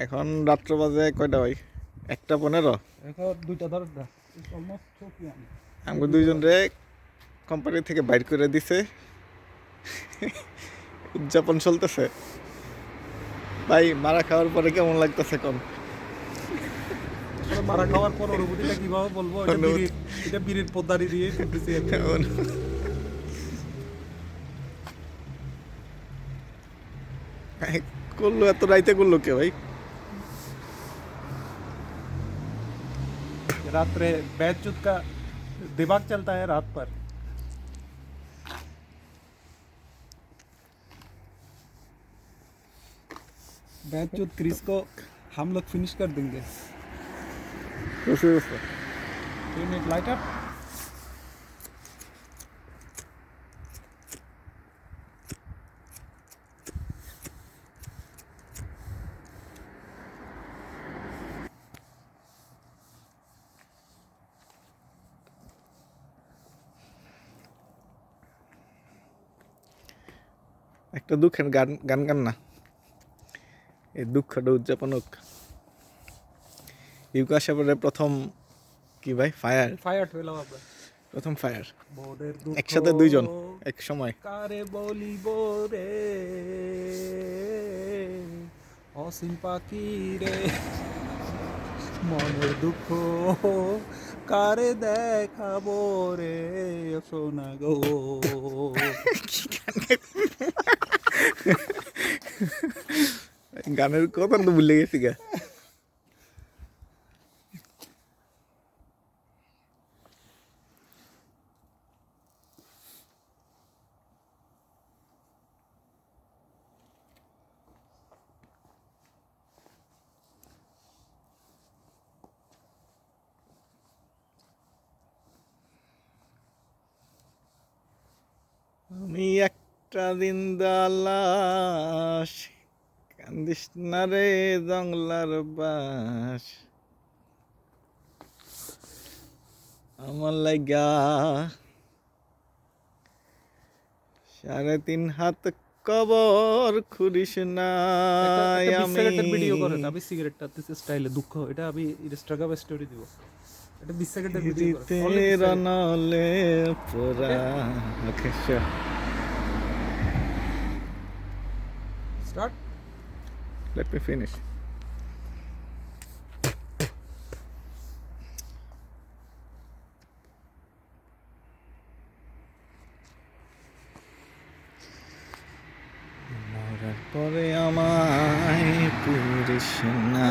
এখন রাত্র বাজে কয়টা ভাই? 1:15। এখন 2টা 10 অলমোস্ট চৌকি আমি আমাকে দুইজন রে কোম্পানি থেকে বাইর করে দিছে, উদযাপন চলতেছে। ভাই মারা খাওয়ার পরে কেমন লাগতেছে কোন? মারা খাওয়ার পর অনুভূতিটা কিভাবে বলবো? এটা বিড়ির পদ্মারি দিয়ে তুলতেছি আমি। করলো এত রাইতে করলো কে ভাই? रात्रे बैचुत का दिमाग चलता है रात पर। बैचुत क्रिस को हम लोग फिनिश कर देंगे। यूनिट लाइटर একটা দুঃখের গান গান গান না, এই দুঃখটা উদযাপন হোক। ইউকা সাগরের প্রথম কি ভাই? ফায়ার, फायर ठेला बाबा প্রথম ফায়ার बोर्डेर दुख একসাথে দুইজন এক সময়। কারে বলিব রে অসীম পাখি রে মনের দুঃখ কারে দেখাবো রে সোনা গো। গানের কথা তো ভুলে গেছি গা। আমি একটা দিন দালাস, কান্দিস না রে জংলার বাস, আমার লাগা 3.5 হাত কবর খুরিস না। আমি সিগারেটের ভিডিও করেন, আমি সিগারেটটা স্টাইলে দুঃখ এটা আমি ইনস্টাগ্রাম স্টোরি দিব। এটা 20 সেকেন্ডের ভিডিও করেন। তেরা নলে পুরা। Okay sure. Start. Let me finish. মরার পরে আমায় পুরিস না।